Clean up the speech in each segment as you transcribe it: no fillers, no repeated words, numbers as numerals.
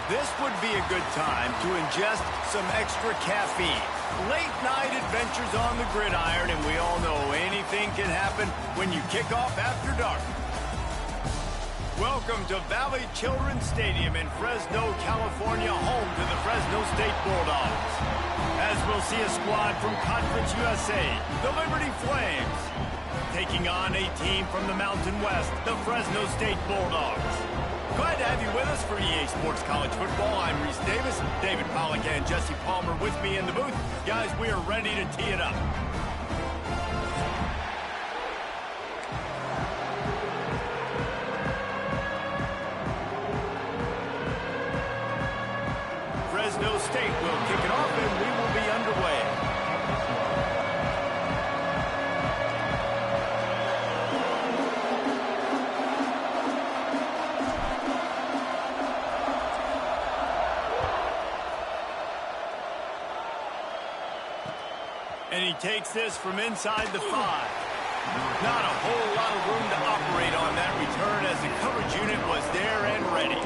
This would be a good time to ingest some extra caffeine. Late night adventures on the gridiron, and we all know anything can happen when you kick off after dark. Welcome to Valley Children's Stadium in Fresno, California, home to the Fresno State Bulldogs. As we'll see a squad from Conference USA, the Liberty Flames, taking on a team from the Mountain West, the Fresno State Bulldogs. Glad to have you with us for EA Sports College Football. I'm Reese Davis, David Pollack and Jesse Palmer with me in the booth. Guys, we are ready to tee it up. Fresno State will kick it off and we will be underway. And he takes this from inside the 5. Not a whole lot of room to operate on that return as the coverage unit was there and ready.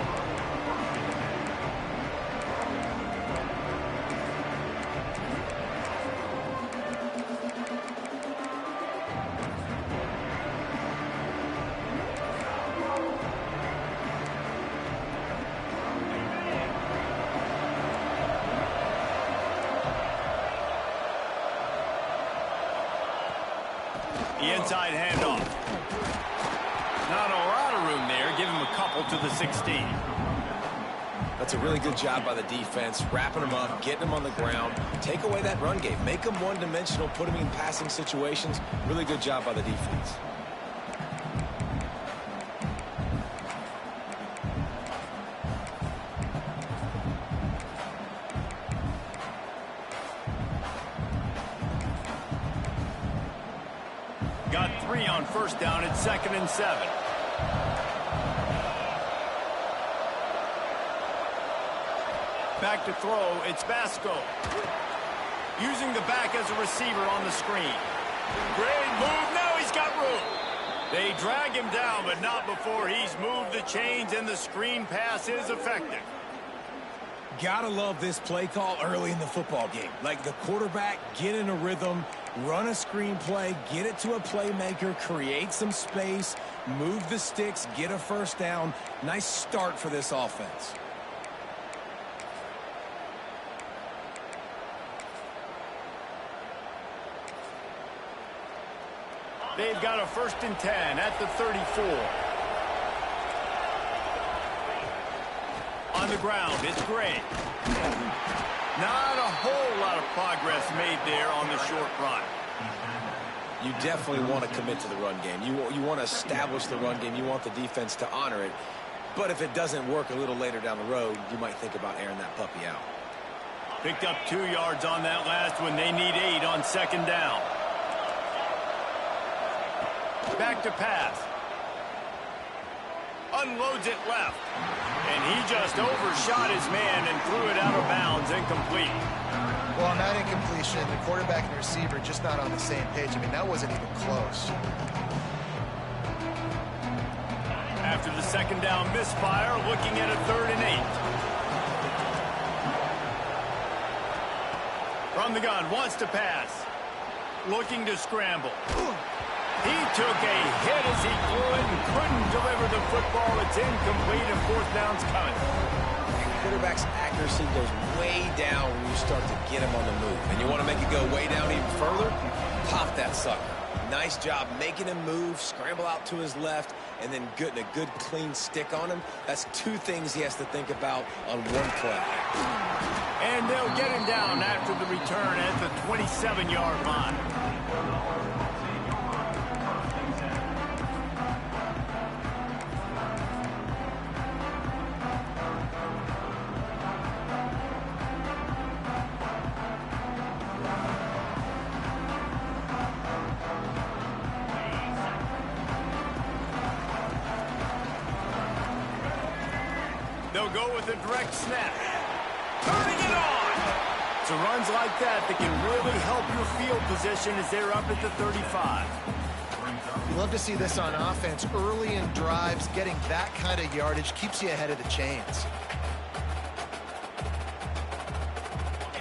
The inside handoff. Not a lot of room there. Give him a couple to the 16. That's a really good job by the defense, wrapping them up, getting them on the ground. Take away that run game. Make them one-dimensional, put them in passing situations. Really good job by the defense. Got 3 on first down at 2nd and 7. Back to throw, it's Vasco. Using the back as a receiver on the screen. Great move, now he's got room. They drag him down, but not before he's moved the chains and the screen pass is effective. Gotta love this play call early in the football game. Like the quarterback, get in a rhythm, run a screen play, get it to a playmaker, create some space, move the sticks, get a first down. Nice start for this offense. They've got a 1st and 10 at the 34. On the ground, it's Gray. Not a whole lot of progress made there on the short run. You definitely want to commit to the run game. You want to establish the run game. You want the defense to honor it. But if it doesn't work a little later down the road, you might think about airing that puppy out. Picked up 2 yards on that last one. They need 8 on 2nd down. Back to pass. Unloads it left. And he just overshot his man and threw it out of bounds, incomplete. Well, on that incompletion, the quarterback and the receiver just not on the same page. I mean, that wasn't even close. After the 2nd down misfire, looking at a 3rd and 8. From the gun, wants to pass. Looking to scramble. He took a hit as he threw it and couldn't deliver the football. It's incomplete and 4th down's coming. Quarterback's accuracy goes way down when you start to get him on the move. And you want to make it go way down even further? Pop that sucker. Nice job making him move, scramble out to his left, and then getting a good clean stick on him. That's 2 things he has to think about on one play. And they'll get him down after the return at the 27-yard line. They'll go with a direct snap. Turning it on! So runs like that can really help your field position as they're up at the 35. You love to see this on offense. Early in drives, getting that kind of yardage keeps you ahead of the chains.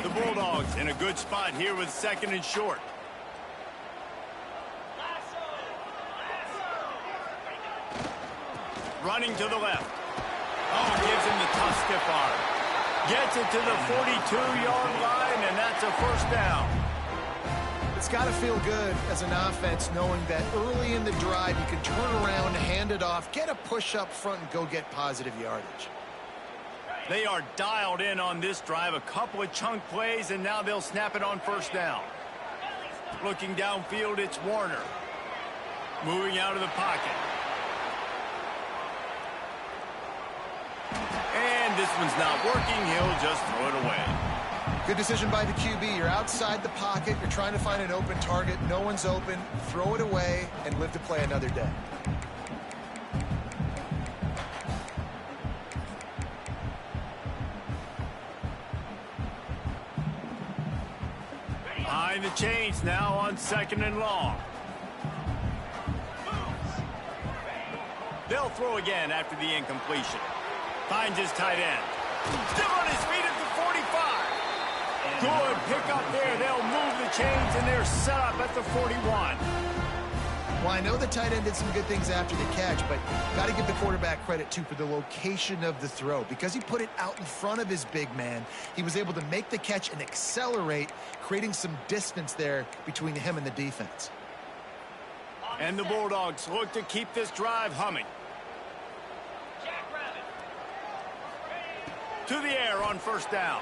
The Bulldogs in a good spot here with 2nd and short. Running to the left. Oh, gives him the tough stiff arm. Gets it to the 42-yard line, and that's a first down. It's got to feel good as an offense knowing that early in the drive you can turn around, hand it off, get a push up front, and go get positive yardage. They are dialed in on this drive. A couple of chunk plays, and now they'll snap it on first down. Looking downfield, it's Warner. Moving out of the pocket. And this one's not working. He'll just throw it away. Good decision by the QB. You're outside the pocket. You're trying to find an open target. No one's open. Throw it away and live to play another day. Behind the chains now on 2nd and long. They'll throw again after the incompletion. Finds his tight end. Still on his feet at the 45. Good pickup there. They'll move the chains, and they're set up at the 41. Well, I know the tight end did some good things after the catch, but got to give the quarterback credit, too, for the location of the throw. Because he put it out in front of his big man, he was able to make the catch and accelerate, creating some distance there between him and the defense. And the Bulldogs look to keep this drive humming. To the air on first down.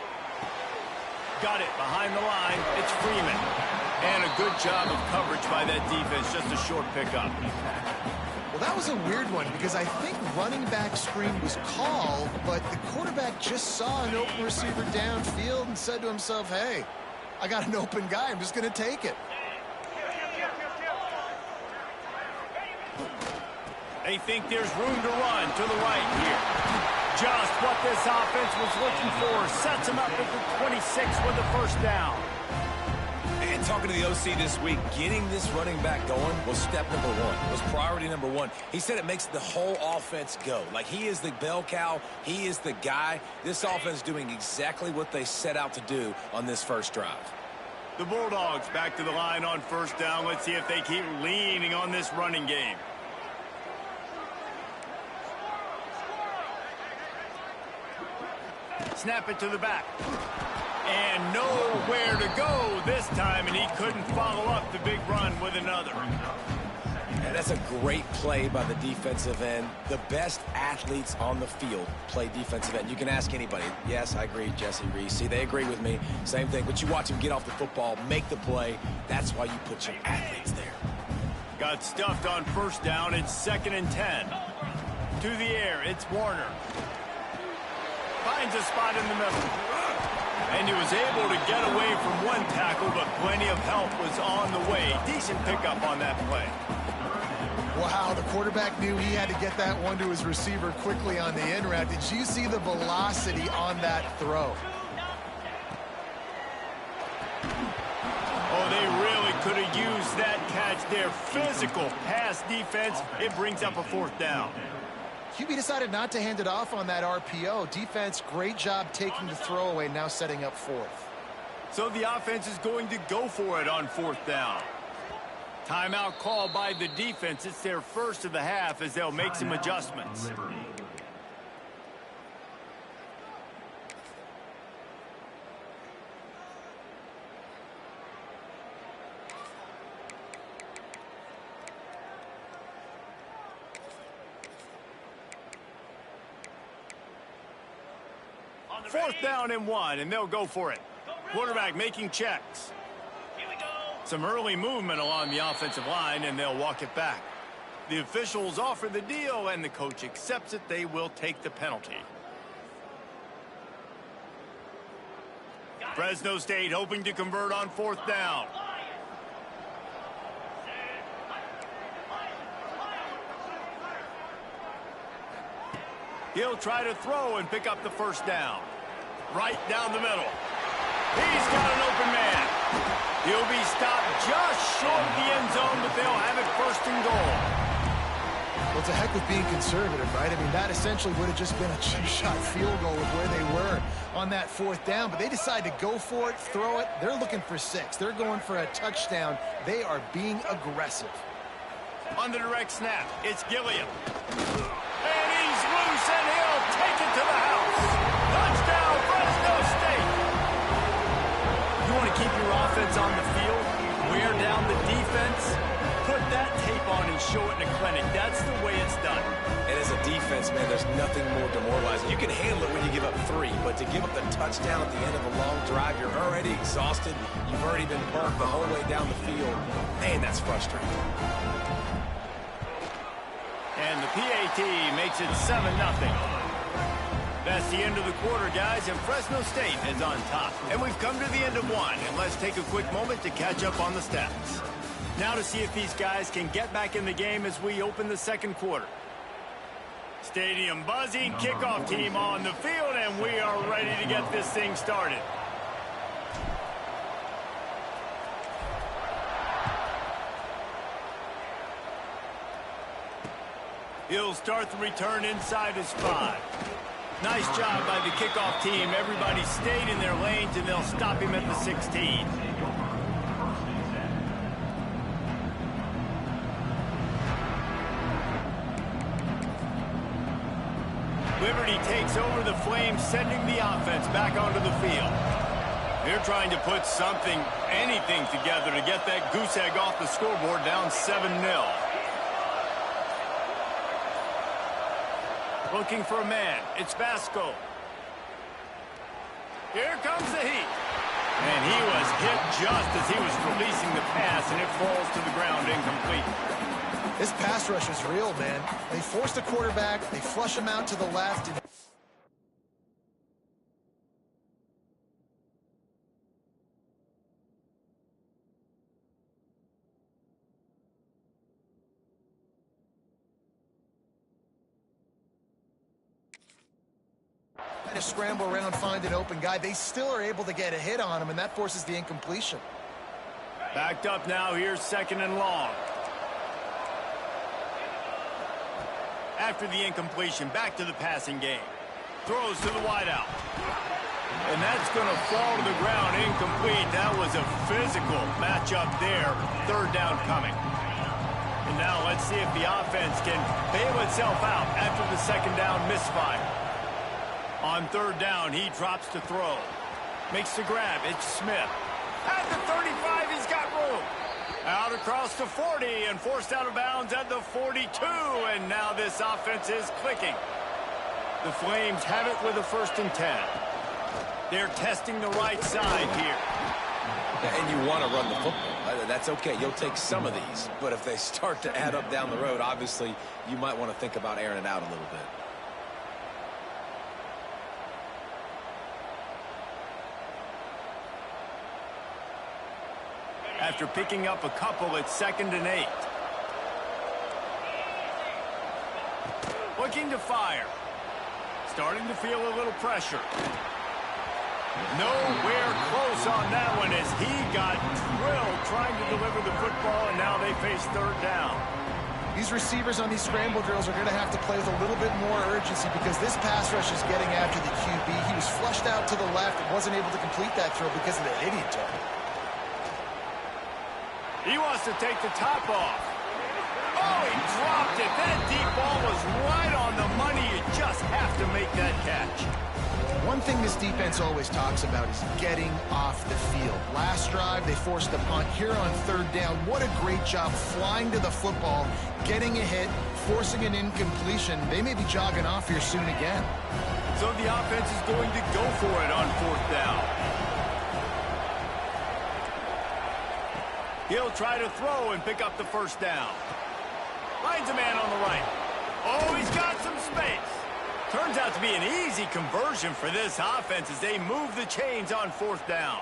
Got it behind the line. It's Freeman. And a good job of coverage by that defense. Just a short pickup. Well, that was a weird one because I think running back screen was called, but the quarterback just saw an open receiver downfield and said to himself, hey, I got an open guy. I'm just going to take it. They think there's room to run to the right here. Just what this offense was looking for. Sets him up at the 26 with the first down. And talking to the OC this week, getting this running back going was step number one, was priority number one. He said it makes the whole offense go. Like, he is the bell cow. He is the guy. This offense doing exactly what they set out to do on this first drive. The Bulldogs back to the line on first down. Let's see if they keep leaning on this running game. Snap it to the back. And nowhere to go this time, and he couldn't follow up the big run with another. And that's a great play by the defensive end. The best athletes on the field play defensive end. You can ask anybody. Yes, I agree, Jesse Reese. See, they agree with me. Same thing. But you watch him get off the football, make the play. That's why you put your athletes there. Got stuffed on first down. It's 2nd and 10. To the air, it's Warner. Finds a spot in the middle. And he was able to get away from one tackle, but plenty of help was on the way. Decent pickup on that play. Wow, the quarterback knew he had to get that one to his receiver quickly on the in route. Did you see the velocity on that throw? Oh, they really could have used that catch there. Physical pass defense. It brings up a fourth down. QB decided not to hand it off on that RPO. Defense, great job taking the throwaway, now setting up fourth. So the offense is going to go for it on fourth down. Timeout called by the defense. It's their first of the half as they'll make some adjustments. Fourth down and 1, and they'll go for it. Quarterback making checks. Some early movement along the offensive line, and they'll walk it back. The officials offer the deal, and the coach accepts it. They will take the penalty. Fresno State hoping to convert on fourth down. He'll try to throw and pick up the first down. Right down the middle. He's got an open man. He'll be stopped just short of the end zone, but they'll have it first and goal. Well, it's a heck of being conservative, right? I mean, that essentially would have just been a two-shot field goal of where they were on that fourth down. But they decide to go for it, throw it. They're looking for 6. They're going for a touchdown. They are being aggressive. On the direct snap, it's Gilliam. And he's loose, and he'll take it to the house. Touchdown, Fresno State. You want to keep your offense on the field, wear down the defense, put that tape on and show it in a clinic. That's the way it's done. And as a defense, man, there's nothing more demoralizing. You can handle it when you give up 3, but to give up the touchdown at the end of a long drive, you're already exhausted. You've already been burnt the whole way down the field. Man, that's frustrating. And the PAT makes it 7-0. That's the end of the quarter, guys, and Fresno State is on top. And we've come to the end of one, and let's take a quick moment to catch up on the stats. Now to see if these guys can get back in the game as we open the second quarter. Stadium buzzing, kickoff team on the field, and we are ready to get this thing started. He'll start the return inside his 5. Nice job by the kickoff team. Everybody stayed in their lanes, and they'll stop him at the 16. Liberty takes over the Flames, sending the offense back onto the field. They're trying to put something, anything together to get that goose egg off the scoreboard, down 7-0. Looking for a man. It's Vasco. Here comes the heat. And he was hit just as he was releasing the pass, and it falls to the ground incomplete. This pass rush is real, man. They force the quarterback, they flush him out to the left, and to scramble around, find an open guy. They still are able to get a hit on him, and that forces the incompletion. Backed up now. Here's 2nd and long. After the incompletion, back to the passing game. Throws to the wideout. And that's going to fall to the ground incomplete. That was a physical matchup there. 3rd down coming. And now let's see if the offense can bail itself out after the 2nd down misfire. On 3rd down, he drops to throw. Makes the grab. It's Smith. At the 35, he's got room. Out across the 40 and forced out of bounds at the 42. And now this offense is clicking. The Flames have it with a 1st and 10. They're testing the right side here. And you want to run the football. That's okay. You'll take some of these. But if they start to add up down the road, obviously, you might want to think about airing it out a little bit. After picking up a couple, it's 2nd and 8. Looking to fire. Starting to feel a little pressure. Nowhere close on that one as he got drilled trying to deliver the football, and now they face 3rd down. These receivers on these scramble drills are going to have to play with a little bit more urgency because this pass rush is getting after the QB. He was flushed out to the left and wasn't able to complete that throw because of the hit he took. He wants to take the top off. Oh, he dropped it. That deep ball was right on the money. You just have to make that catch. One thing this defense always talks about is getting off the field. Last drive, they forced the punt. Here on 3rd down, what a great job flying to the football, getting a hit, forcing an incompletion. They may be jogging off here soon again. So the offense is going to go for it on 4th down. He'll try to throw and pick up the 1st down. Finds a man on the right. Oh, he's got some space. Turns out to be an easy conversion for this offense as they move the chains on 4th down.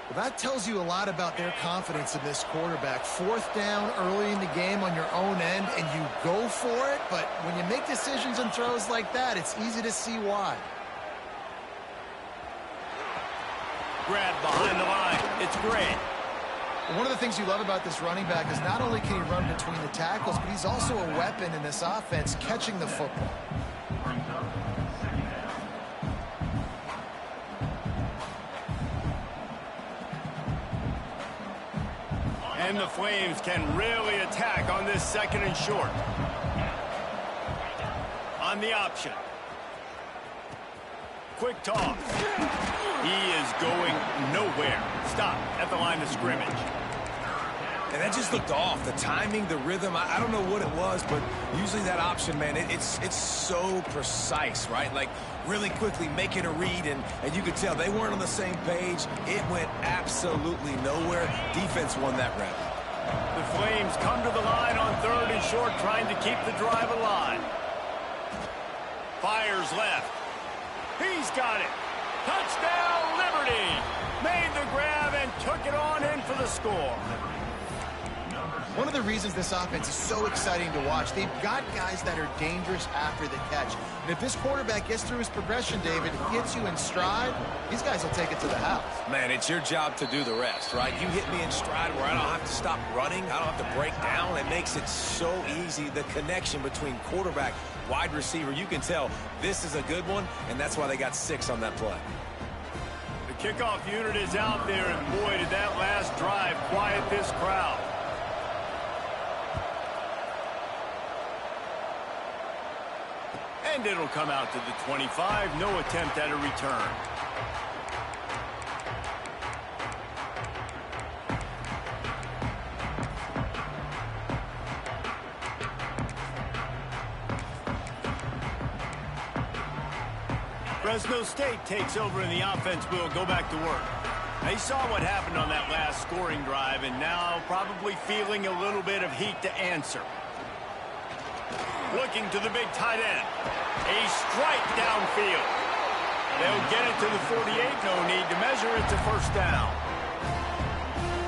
Well, that tells you a lot about their confidence in this quarterback. 4th down early in the game on your own end, and you go for it. But when you make decisions and throws like that, it's easy to see why. Grab behind the line. It's Gray. One of the things you love about this running back is not only can he run between the tackles, but he's also a weapon in this offense catching the football. And the Flames can really attack on this 2nd and short. On the option. Quick toss. He is going nowhere. Stop at the line of scrimmage. And that just looked off. The timing, the rhythm, I don't know what it was, but usually that option, man, it's so precise, right? Like really quickly making a read, and you could tell they weren't on the same page. It went absolutely nowhere. Defense won that rep. The Flames come to the line on 3rd and short, trying to keep the drive alive. Fires left. He's got it. Touchdown, Liberty. Made the grab and took it on in for the score. One of the reasons this offense is so exciting to watch, they've got guys that are dangerous after the catch. And if this quarterback gets through his progression, David, hits you in stride, these guys will take it to the house. Man, it's your job to do the rest, right? You hit me in stride where I don't have to stop running. I don't have to break down. It makes it so easy. The connection between quarterback, wide receiver, you can tell this is a good one, and that's why they got 6 on that play. The kickoff unit is out there, and boy, did that last drive quiet this crowd. And it'll come out to the 25. No attempt at a return. Fresno State takes over and the offense will go back to work. They saw what happened on that last scoring drive and now probably feeling a little bit of heat to answer. Looking to the big tight end. A strike downfield. They'll get it to the 48. No need to measure it to first down.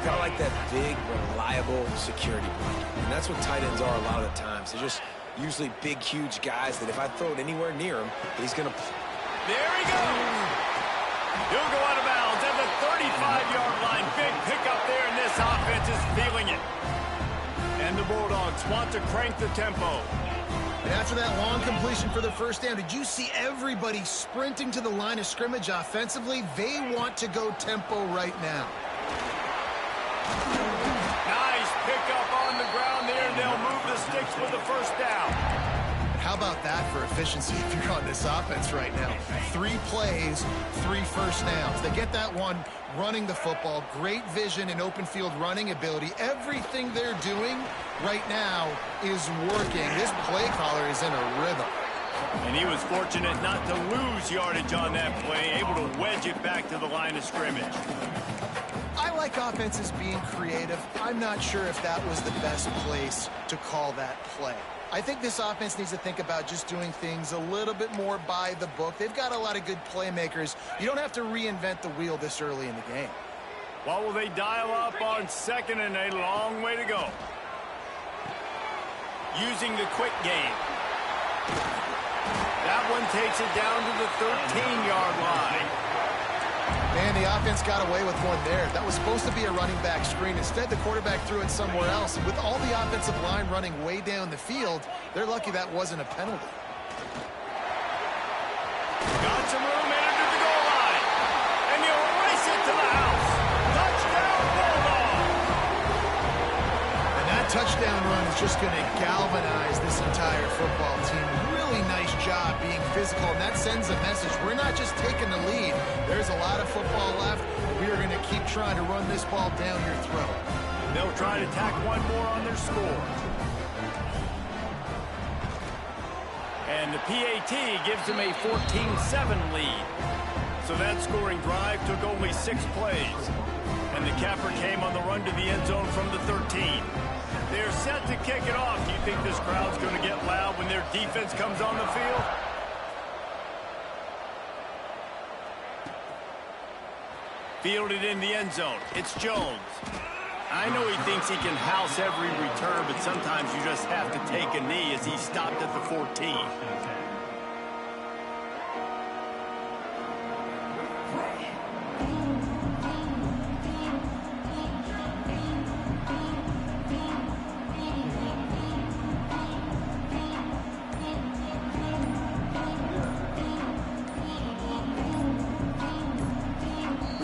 Kind of like that big, reliable security blanket. And that's what tight ends are a lot of the times. They're just usually big, huge guys that if I throw it anywhere near him, he's going to... There he goes. He'll go out of bounds at the 35-yard line. Big pickup there, and this offense is feeling it. And the Bulldogs want to crank the tempo. And after that long completion for the first down, did you see everybody sprinting to the line of scrimmage offensively? They want to go tempo right now. Nice pickup on the ground there, and they'll move the sticks with the first down. How about that for efficiency if you're on this offense right now? 3 plays, 3 first downs. They get that one running the football, great vision and open field running ability. Everything they're doing right now is working. This play caller is in a rhythm. And he was fortunate not to lose yardage on that play, able to wedge it back to the line of scrimmage. I like offenses being creative. I'm not sure if that was the best place to call that play. I think this offense needs to think about just doing things a little bit more by the book. They've got a lot of good playmakers. You don't have to reinvent the wheel this early in the game. What will they dial up on 2nd and a long way to go? Using the quick game. That one takes it down to the 13-yard line. Man, the offense got away with one there. That was supposed to be a running back screen. Instead, the quarterback threw it somewhere else. And with all the offensive line running way down the field, they're lucky that wasn't a penalty. Got some room into the goal line. And he'll race it to the house. Touchdown, Bulldogs! And that touchdown run is just going to galvanize this entire football team. Really nice job being physical, and that sends a message. We're not just taking the lead. There's a lot of football left. We are going to keep trying to run this ball down your throat. They'll try to tack one more on their score. And the PAT gives them a 14-7 lead. So that scoring drive took only 6 plays. And the capper came on the run to the end zone from the 13. They're set to kick it off. Do you think this crowd's going to get loud when their defense comes on the field? Fielded in the end zone. It's Jones. I know he thinks he can house every return, but sometimes you just have to take a knee as he stopped at the 14.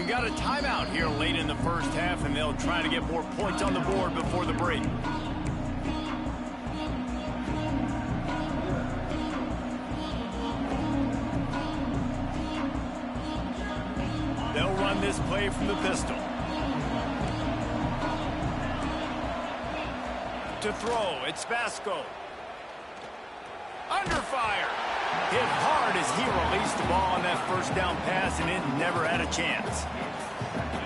We've got a timeout here late in the first half, and they'll try to get more points on the board before the break. They'll run this play from the pistol. To throw, it's Vasco. Under fire. Hit hard as he released the ball on that first down pass, and it never had a chance.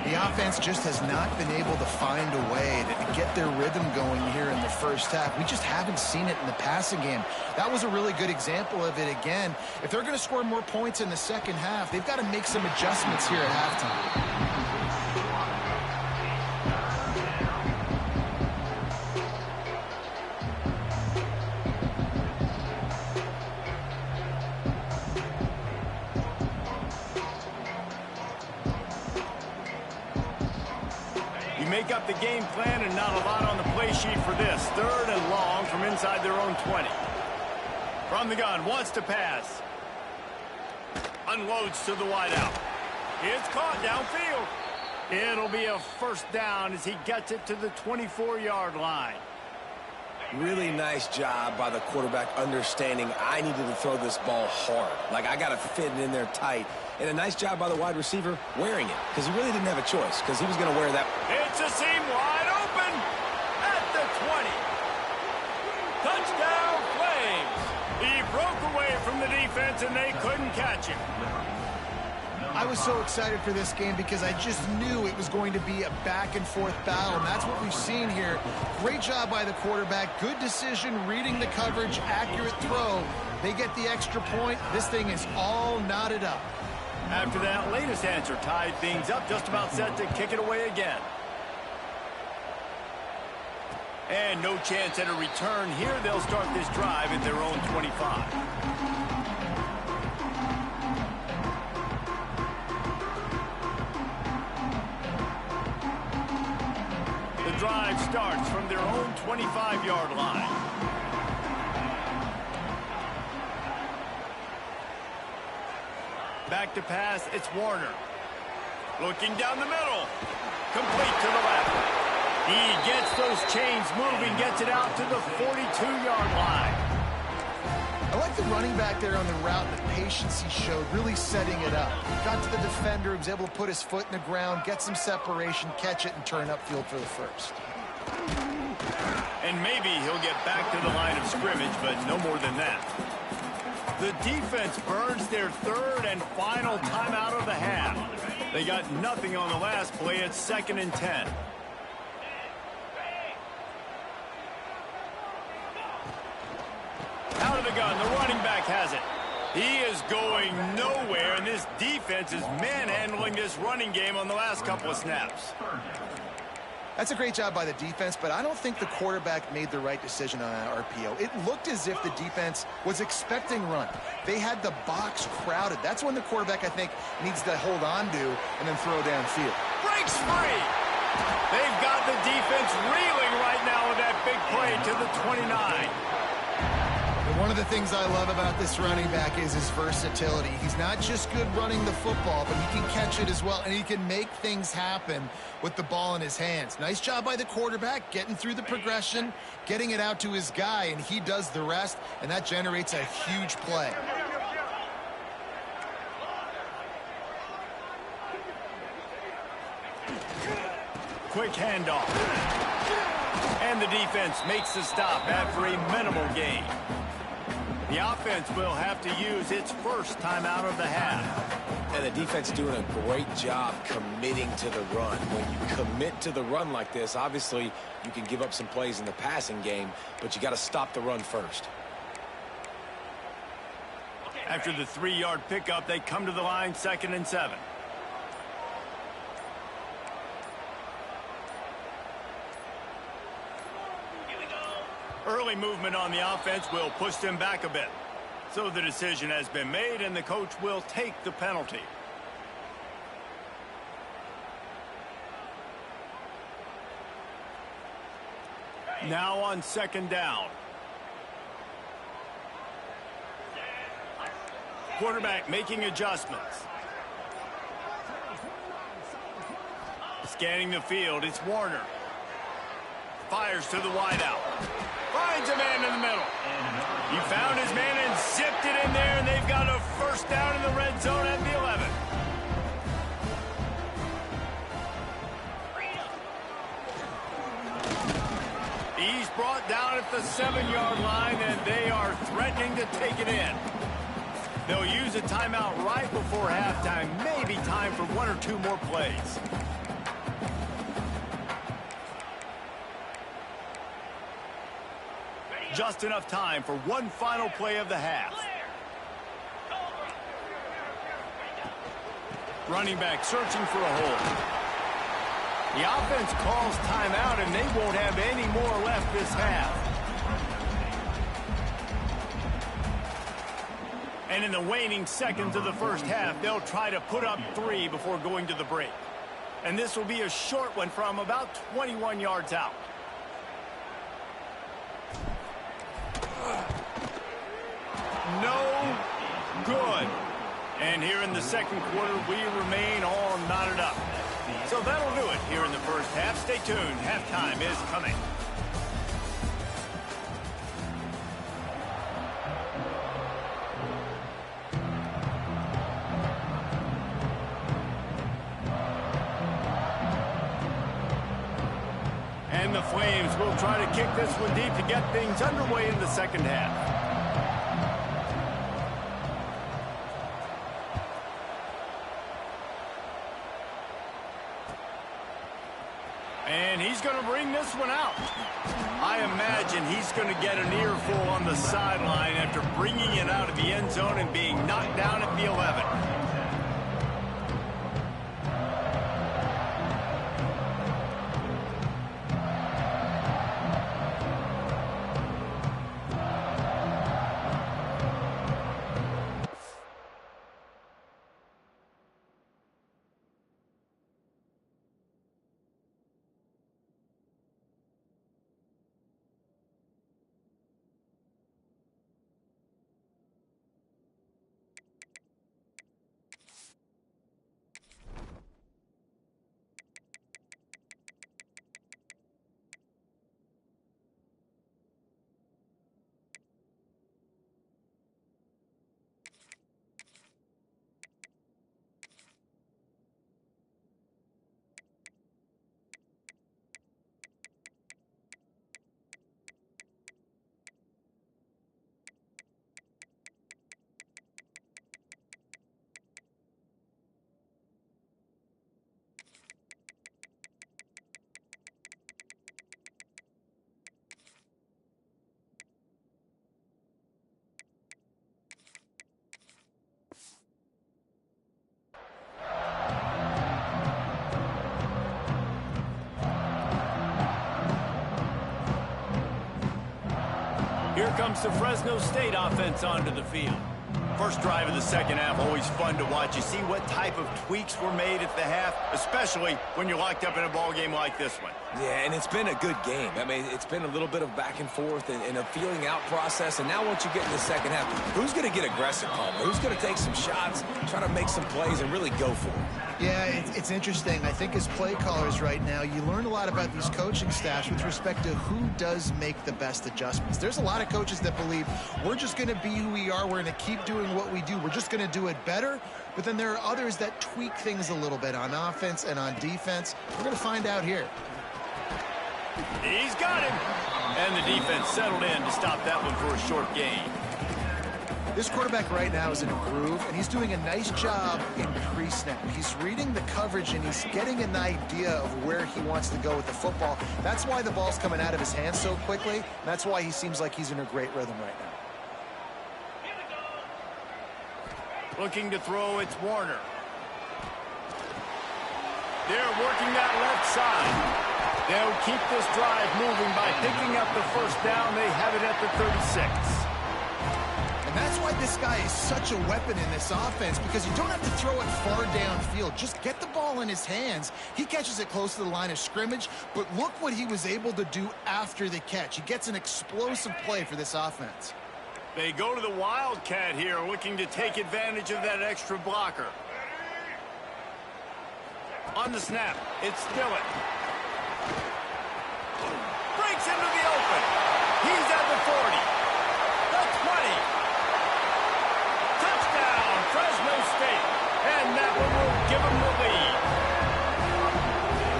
The offense just has not been able to find a way to get their rhythm going here in the first half. We just haven't seen it in the passing game. That was a really good example of it again. If they're going to score more points in the second half, they've got to make some adjustments here at halftime. Make up the game plan and not a lot on the play sheet for this. 3rd and long from inside their own 20. From the gun, wants to pass. Unloads to the wideout. It's caught downfield. It'll be a first down as he gets it to the 24-yard line. Really nice job by the quarterback understanding I needed to throw this ball hard. Like, I got to fit it in there tight. And a nice job by the wide receiver wearing it, because he really didn't have a choice, because he was going to wear that. It's a seam wide open at the 20. Touchdown, Flames. He broke away from the defense, and they couldn't catch him. I was so excited for this game because I just knew it was going to be a back-and-forth battle, and that's what we've seen here. Great job by the quarterback. Good decision, reading the coverage, accurate throw. They get the extra point. This thing is all knotted up. After that latest answer tied things up, just about set to kick it away again. And no chance at a return here. They'll start this drive at their own 25. The drive starts from their own 25-yard line. Back to pass, it's Warner. Looking down the middle. Complete to the left. He gets those chains moving, gets it out to the 42-yard line. I like the running back there on the route and the patience he showed, really setting it up. Got to the defender, was able to put his foot in the ground, get some separation, catch it, and turn upfield for the first. And maybe he'll get back to the line of scrimmage, but no more than that. The defense burns their 3rd and final timeout of the half. They got nothing on the last play. It's 2nd and 10. Out of the gun, the running back has it. He is going nowhere, and this defense is manhandling this running game on the last couple of snaps. That's a great job by the defense, but I don't think the quarterback made the right decision on that RPO. It looked as if the defense was expecting run. They had the box crowded. That's when the quarterback, I think, needs to hold on to and then throw downfield. Breaks free. They've got the defense reeling right now with that big play to the 29. One of the things I love about this running back is his versatility. He's not just good running the football, but he can catch it as well, and he can make things happen with the ball in his hands. Nice job by the quarterback, getting through the progression, getting it out to his guy, and he does the rest, and that generates a huge play. Quick handoff. And the defense makes the stop after a minimal gain. The offense will have to use its first timeout of the half. And the defense doing a great job committing to the run. When you commit to the run like this, obviously you can give up some plays in the passing game, but you got to stop the run first. After the 3-yard pickup, they come to the line 2nd and 7. Early movement on the offense will push them back a bit. So the decision has been made, and the coach will take the penalty. Now on 2nd down. Quarterback making adjustments. Scanning the field, it's Warner. Fires to the wideout. Finds a man in the middle. He found his man and zipped it in there, and they've got a first down in the red zone at the 11. He's brought down at the 7-yard line, and they are threatening to take it in. They'll use a timeout right before halftime, maybe time for 1 or 2 more plays. Just enough time for one final play of the half. Running back searching for a hole. The offense calls timeout, and they won't have any more left this half. And in the waning seconds of the first half, they'll try to put up 3 before going to the break. And this will be a short one from about 21 yards out. No good. And here in the second quarter, we remain all knotted up. So that'll do it here in the first half. Stay tuned. Halftime is coming. And the Flames will try to kick this one deep to get things underway in the second half. And he's going to bring this one out. I imagine he's going to get an earful on the sideline after bringing it out of the end zone and being knocked down at the 11. Here comes the Fresno State offense onto the field. First drive of the second half, always fun to watch. You see what type of tweaks were made at the half, especially when you're locked up in a ball game like this one. Yeah, and it's been a good game. I mean, it's been a little bit of back and forth and a feeling out process. And now once you get in the second half, who's going to get aggressive, Palmer? Who's going to take some shots, try to make some plays, and really go for it? Yeah, it's interesting. I think as play callers right now, you learn a lot about these coaching staffs with respect to who does make the best adjustments. There's a lot of coaches that believe we're just going to be who we are. We're going to keep doing what we do. We're just going to do it better. But then there are others that tweak things a little bit on offense and on defense. We're going to find out here. He's got him. And the defense settled in to stop that one for a short gain. This quarterback right now is in a groove, and he's doing a nice job in pre-snap. He's reading the coverage, and he's getting an idea of where he wants to go with the football. That's why the ball's coming out of his hands so quickly, and that's why he seems like he's in a great rhythm right now. Looking to throw, it's Warner. They're working that left side. They'll keep this drive moving by picking up the first down. They have it at the 36. And that's why this guy is such a weapon in this offense, because you don't have to throw it far downfield. Just get the ball in his hands. He catches it close to the line of scrimmage, but look what he was able to do after the catch. He gets an explosive play for this offense. They go to the Wildcat here, looking to take advantage of that extra blocker. On the snap, it's Dillon. Breaks into the open. He's at the 40. The 20. Touchdown, Fresno State. And that one will give them the lead.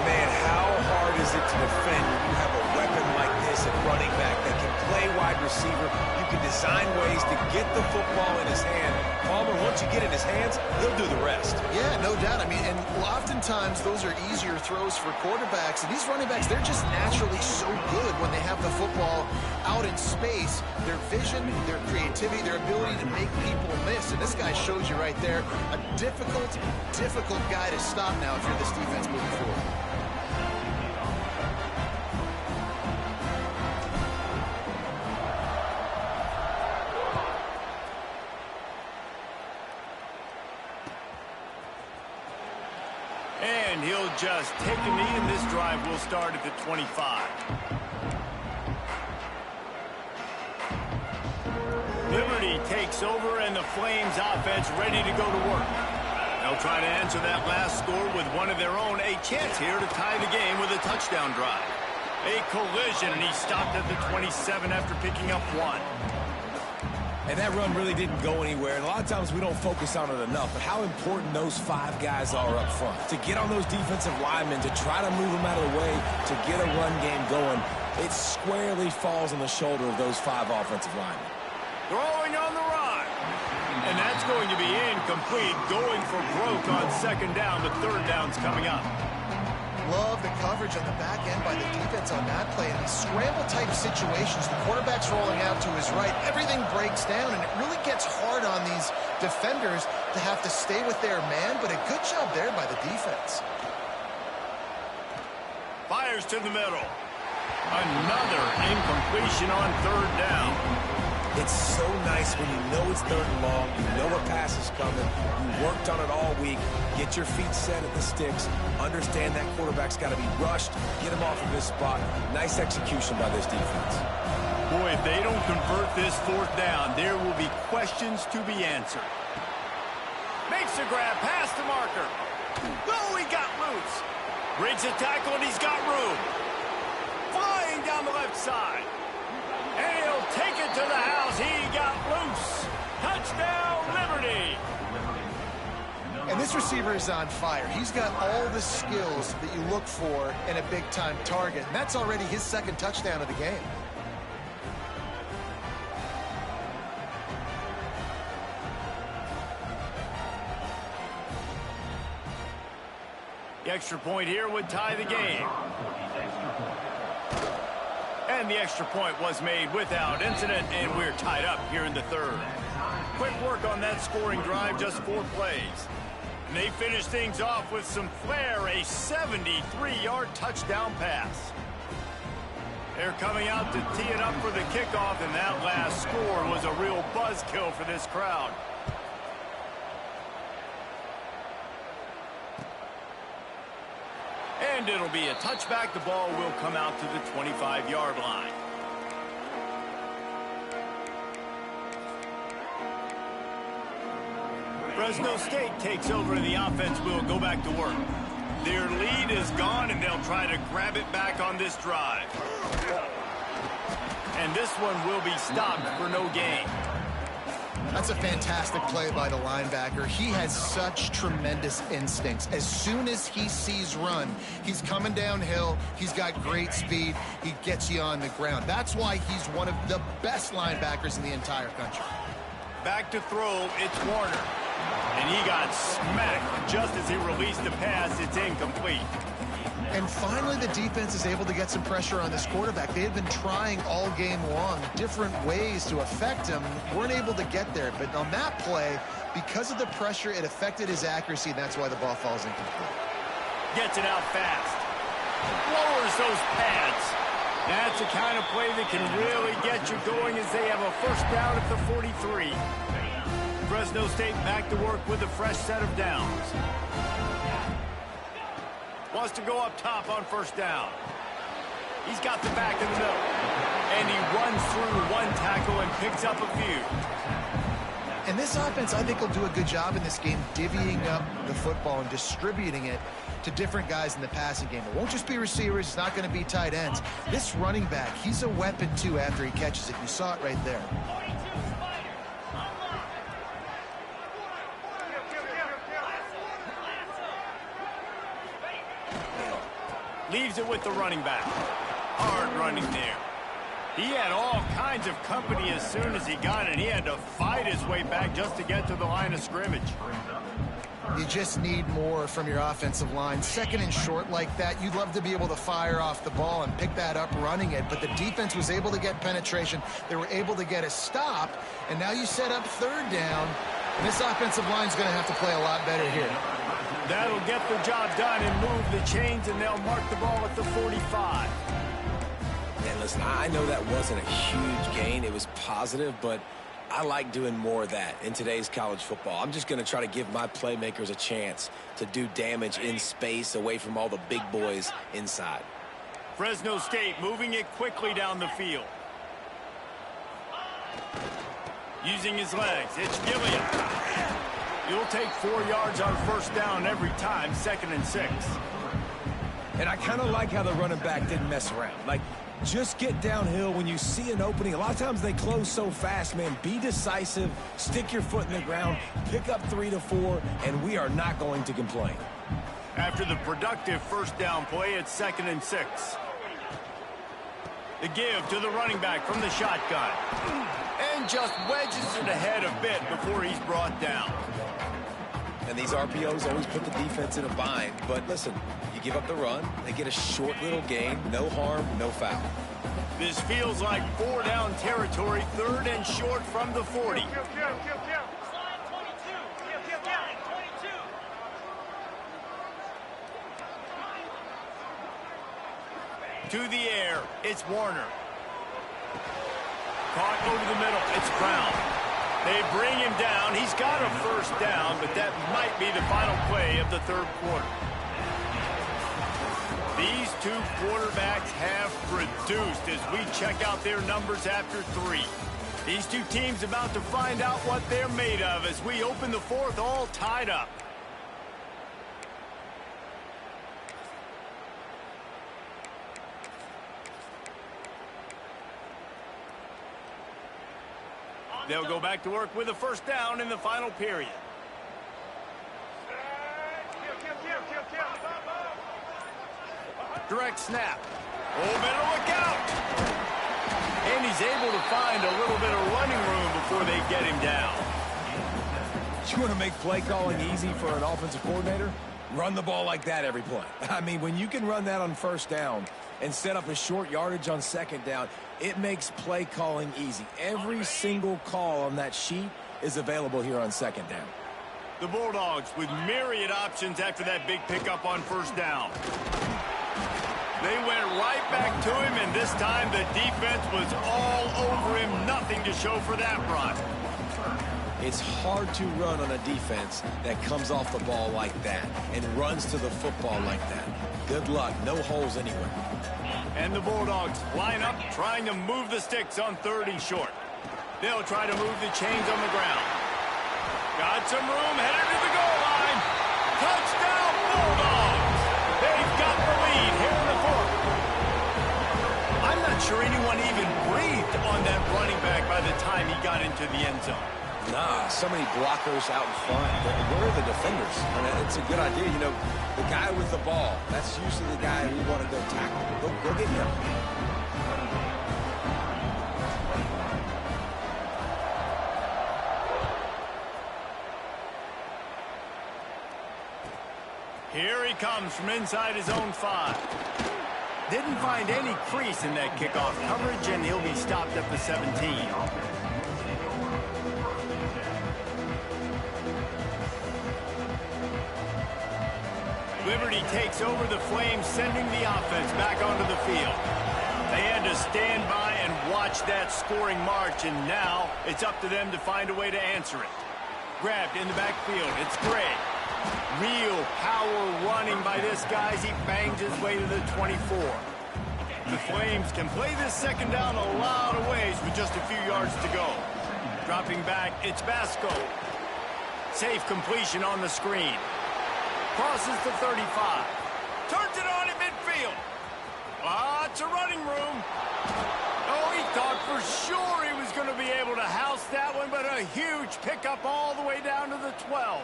Man, how hard is it to defend when you have a weapon like this at running back that can play wide receiver? You can design ways to get the football in his hand. Palmer, once you get it in his hands, he'll do the rest. Yeah, no doubt. I mean, and oftentimes those are easier throws for quarterbacks. And these running backs, they're just naturally so good when they have the football out in space. Their vision, their creativity, their ability to make people miss. And this guy shows you right there, a difficult guy to stop now if you're this defense moving forward. And he'll just take a knee, and this drive will start at the 25. Liberty takes over, and the Flames offense ready to go to work. They'll try to answer that last score with one of their own. A chance here to tie the game with a touchdown drive. A collision, and he stopped at the 27 after picking up one. And that run really didn't go anywhere. And a lot of times we don't focus on it enough, but how important those 5 guys are up front. To get on those defensive linemen, to try to move them out of the way, to get a run game going, it squarely falls on the shoulder of those 5 offensive linemen. Throwing on the run. And that's going to be incomplete. Going for broke on second down. The third down's coming up. Love the coverage on the back end by the defense on that play. In these scramble-type situations, the quarterback's rolling out to his right. Everything breaks down, and it really gets hard on these defenders to have to stay with their man, but a good job there by the defense. Fires to the middle. Another incompletion on third down. It's so nice when you know it's third and long, you know a pass is coming, you worked on it all week, get your feet set at the sticks, understand that quarterback's got to be rushed, get him off of his spot. Nice execution by this defense. Boy, if they don't convert this fourth down, there will be questions to be answered. Makes a grab past the marker. Oh, he got loose. Breaks a tackle, and he's got room. Flying down the left side. And he'll take it to the house. He got loose. Touchdown, Liberty. And this receiver is on fire. He's got all the skills that you look for in a big-time target. And that's already his second touchdown of the game. The extra point here would tie the game. And the extra point was made without incident, and we're tied up here in the third. Quick work on that scoring drive, just 4 plays. And they finish things off with some flair, a 73-yard touchdown pass. They're coming out to tee it up for the kickoff, and that last score was a real buzzkill for this crowd. And it'll be a touchback. The ball will come out to the 25-yard line. Fresno State takes over, and the offense will go back to work. Their lead is gone, and they'll try to grab it back on this drive. And this one will be stopped for no gain. That's a fantastic play by the linebacker. He has such tremendous instincts. As soon as he sees run, he's coming downhill. He's got great speed. He gets you on the ground. That's why he's one of the best linebackers in the entire country. Back to throw, it's Warner. And he got smacked just as he released the pass. It's incomplete. And finally, the defense is able to get some pressure on this quarterback. They had been trying all game long different ways to affect him. Weren't able to get there. But on that play, because of the pressure, it affected his accuracy, and that's why the ball falls incomplete. Gets it out fast. Lowers those pads. That's the kind of play that can really get you going as they have a first down at the 43. Fresno State back to work with a fresh set of downs. Wants to go up top on first down. He's got the back in the middle. And he runs through one tackle and picks up a few. And this offense, I think, will do a good job in this game divvying up the football and distributing it to different guys in the passing game. It won't just be receivers. It's not going to be tight ends. This running back, he's a weapon, too, after he catches it. You saw it right there. Leaves it with the running back. Hard running there. He had all kinds of company as soon as he got it. He had to fight his way back just to get to the line of scrimmage. You just need more from your offensive line. Second and short like that, you'd love to be able to fire off the ball and pick that up running it, but the defense was able to get penetration. They were able to get a stop, and now you set up third down, and this offensive line's going to have to play a lot better here. That'll get the job done and move the chains, and they'll mark the ball at the 45. And listen, I know that wasn't a huge gain. It was positive, but I like doing more of that in today's college football. I'm just going to try to give my playmakers a chance to do damage in space away from all the big boys inside. Fresno State moving it quickly down the field. Using his legs, it's Gilliam. He'll take 4 yards on first down every time, 2nd and 6. And I kind of like how the running back didn't mess around. Like, just get downhill when you see an opening. A lot of times they close so fast, man. Be decisive, stick your foot in the ground, pick up 3 to 4, and we are not going to complain. After the productive first down play, it's 2nd and 6. The give to the running back from the shotgun. And just wedges it ahead a bit before he's brought down. And these RPOs always put the defense in a bind. But listen, you give up the run, they get a short little gain, no harm, no foul. This feels like 4 down territory, 3rd and short from the 40. To the air, it's Warner. Caught over the middle, it's Brown. They bring him down. He's got a first down, but that might be the final play of the 3rd quarter. These two quarterbacks have produced as we check out their numbers after 3. These two teams about to find out what they're made of as we open the 4th all tied up. They'll go back to work with a first down in the final period. Direct snap. Oh, better look out. And he's able to find a little bit of running room before they get him down. You want to make play calling easy for an offensive coordinator? Run the ball like that every play. I mean, when you can run that on first down and set up a short yardage on second down, it makes play calling easy. Every single call on that sheet is available here on second down. The Bulldogs with myriad options after that big pickup on first down. They went right back to him, and this time the defense was all over him. Nothing to show for that run. It's hard to run on a defense that comes off the ball like that and runs to the football like that. Good luck. No holes anywhere. And the Bulldogs line up, trying to move the sticks on 3rd and short. They'll try to move the chains on the ground. Got some room, headed to the goal line. Touchdown, Bulldogs! They've got the lead here in the 4th. I'm not sure anyone even breathed on that running back by the time he got into the end zone. Nah, so many blockers out in front. Where are the defenders? I mean, it's a good idea. You know, the guy with the ball, that's usually the guy we want to go tackle. Go get him. Here he comes from inside his own 5. Didn't find any crease in that kickoff coverage, and he'll be stopped at the 17. Liberty takes over the Flames, sending the offense back onto the field. They had to stand by and watch that scoring march, and now it's up to them to find a way to answer it. Grabbed in the backfield, it's Gray. Real power running by this guy as he bangs his way to the 24. The Flames can play this second down a lot of ways with just a few yards to go. Dropping back, it's Vasco. Safe completion on the screen. Crosses the 35. Turns it on in midfield. Lots of running room. Oh, he thought for sure he was going to be able to house that one, but a huge pickup all the way down to the 12.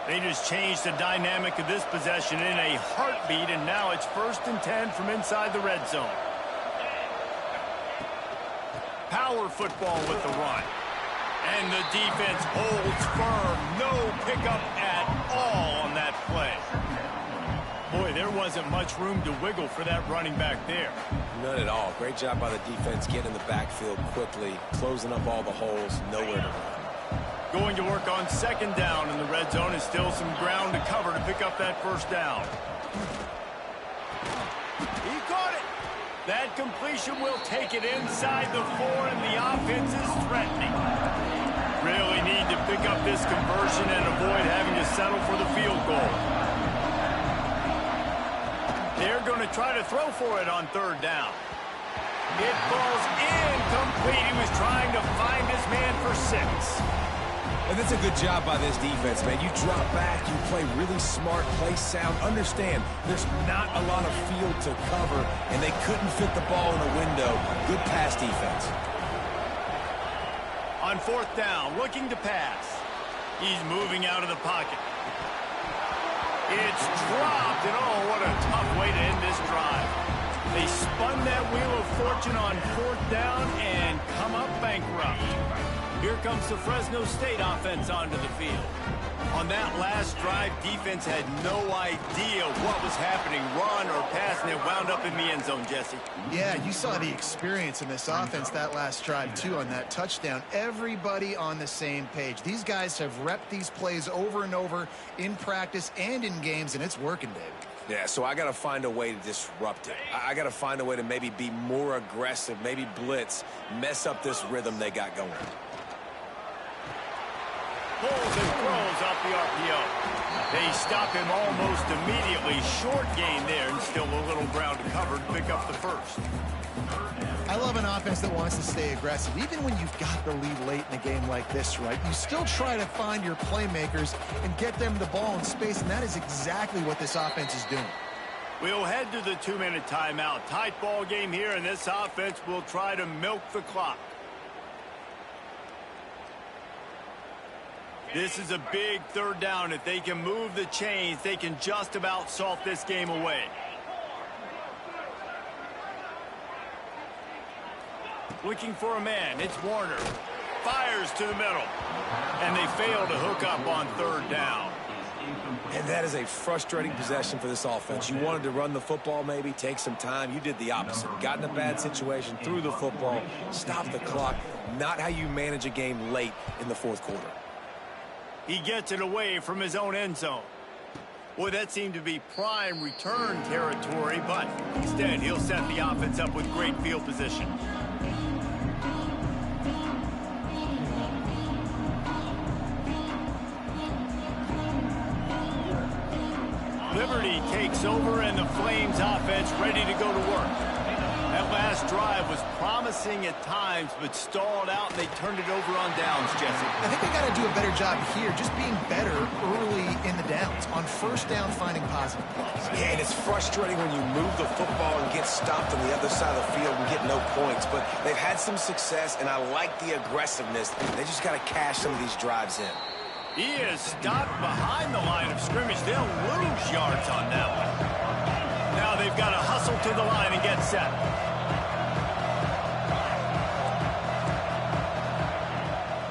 They just changed the dynamic of this possession in a heartbeat, and now it's 1st and 10 from inside the red zone. Power football with the run. And the defense holds firm. No pickup at all on that play. Boy, there wasn't much room to wiggle for that running back there. None at all. Great job by the defense getting in the backfield quickly, closing up all the holes, nowhere to run. Going to work on 2nd down in the red zone is still some ground to cover to pick up that 1st down. He caught it. That completion will take it inside the 4, and the offense is threatening. Really need to pick up this conversion and avoid having to settle for the field goal. They're going to try to throw for it on 3rd down. It falls incomplete. He was trying to find his man for 6. And that's a good job by this defense, man. You drop back, you play really smart, play sound. Understand, there's not a lot of field to cover, and they couldn't fit the ball in the window. Good pass defense. On 4th down, looking to pass. He's moving out of the pocket. It's dropped, and oh, what a tough way to end this drive. They spun that wheel of fortune on 4th down and come up bankrupt. Here comes the Fresno State offense onto the field. On that last drive, defense had no idea what was happening, run or pass, and it wound up in the end zone, Jesse. Yeah, you saw the experience in this offense that last drive, too, on that touchdown. Everybody on the same page. These guys have repped these plays over and over in practice and in games, and it's working, David. Yeah, so I got to find a way to disrupt it. I got to find a way to maybe be more aggressive, maybe blitz, mess up this rhythm they got going. Pulls and throws off the RPO. They stop him almost immediately. Short gain there, and still a little ground to cover to pick up the 1st. I love an offense that wants to stay aggressive. Even when you've got the lead late in a game like this, right, you still try to find your playmakers and get them the ball in space, and that is exactly what this offense is doing. We'll head to the 2-minute timeout. Tight ball game here, and this offense will try to milk the clock. This is a big 3rd down. If they can move the chains, they can just about salt this game away. Looking for a man. It's Warner. Fires to the middle. And they fail to hook up on 3rd down. And that is a frustrating possession for this offense. You wanted to run the football, maybe take some time. You did the opposite. Got in a bad situation, threw the football, stopped the clock. Not how you manage a game late in the 4th quarter. He gets it away from his own end zone. Boy, that seemed to be prime return territory, but instead he'll set the offense up with great field position. Liberty takes over, and the Flames offense ready to go to work. That last drive was promising at times, but stalled out, and they turned it over on downs, Jesse. I think they got to do a better job here, just being better early in the downs. On 1st down, finding positive plays. Yeah, and it's frustrating when you move the football and get stopped on the other side of the field and get no points. But they've had some success, and I like the aggressiveness. They just got to cash some of these drives in. He is stopped behind the line of scrimmage. They'll lose yards on that one. Now they've got to hustle to the line and get set.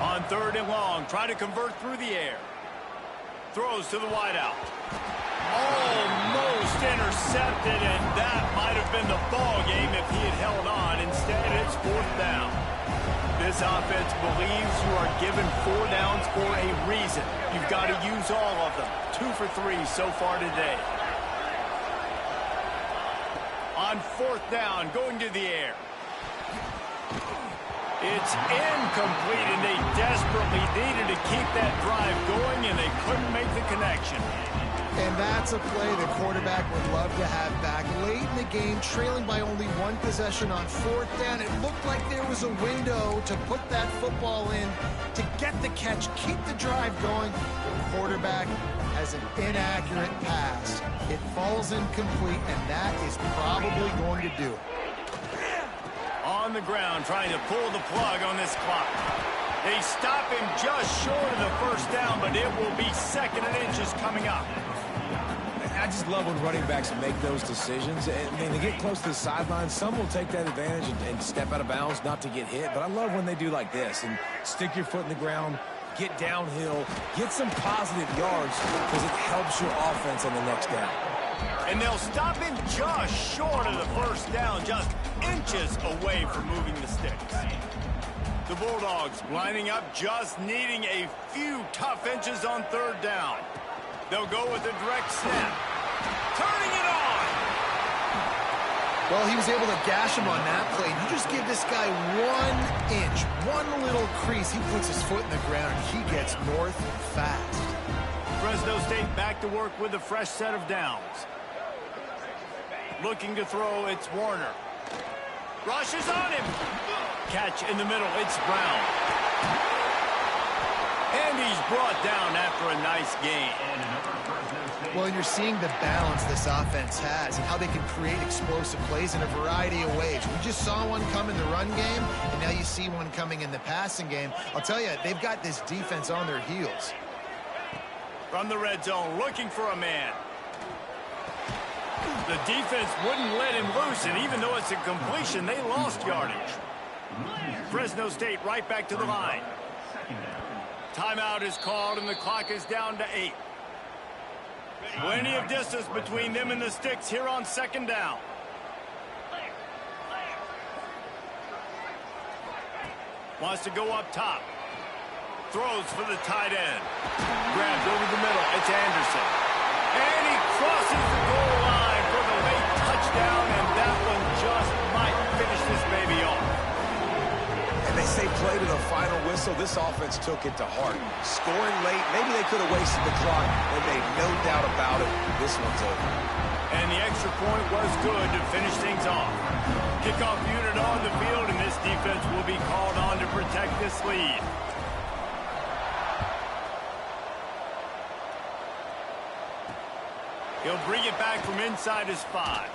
On 3rd and long, try to convert through the air. Throws to the wideout. Almost intercepted, and that might have been the ball game if he had held on. Instead, it's 4th down. This offense believes you are given 4 downs for a reason. You've got to use all of them. 2 for 3 so far today. On 4th down, going to the air. It's incomplete, and they desperately needed to keep that drive going, and they couldn't make the connection. And that's a play the quarterback would love to have back. Late in the game, trailing by only one possession on fourth down, it looked like there was a window to put that football in, to get the catch, keep the drive going. The quarterback has an inaccurate pass. It falls incomplete, and that is probably going to do it. On the ground, trying to pull the plug on this clock. They stop him just short of the first down, but it will be 2nd and inches coming up. I just love when running backs make those decisions. And when they get close to the sideline, some will take that advantage and step out of bounds not to get hit. But I love when they do like this and stick your foot in the ground, get downhill, get some positive yards because it helps your offense on the next down. And they'll stop him just short of the first down, just inches away from moving the sticks. The Bulldogs lining up, just needing a few tough inches on 3rd down. They'll go with a direct snap. Turning it on! Well, he was able to gash him on that play. You just give this guy 1 inch, one little crease. He puts his foot in the ground, and he gets north fast. Fresno State back to work with a fresh set of downs. Looking to throw, it's Warner. Rushes on him. Catch in the middle, it's Brown. And he's brought down after a nice gain. Well, and you're seeing the balance this offense has and how they can create explosive plays in a variety of ways. We just saw one come in the run game, and now you see one coming in the passing game. I'll tell you, they've got this defense on their heels. From the red zone, looking for a man. The defense wouldn't let him loose, and even though it's a completion, they lost yardage. Fresno State right back to the line. Timeout is called, and the clock is down to 8. Plenty of distance between them and the sticks here on 2nd down. Wants to go up top. Throws for the tight end. Grabbed over the middle. It's Anderson. And he crosses the goal line for the late touchdown, and that one just might finish this baby off. And they say play to the final whistle. This offense took it to heart. Scoring late, maybe they could have wasted the clock. They made no doubt about it. This one's over. And the extra point was good to finish things off. Kickoff unit on the field, and this defense will be called on to protect this lead. He'll bring it back from inside his 5.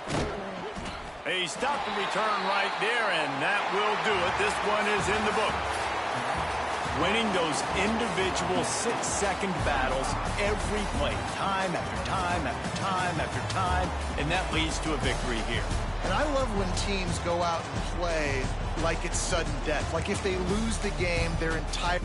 They stop the return right there, and that will do it. This one is in the book. Winning those individual 6-second battles every play, time after time after time after time, and that leads to a victory here. And I love when teams go out and play like it's sudden death. Like if they lose the game, their entire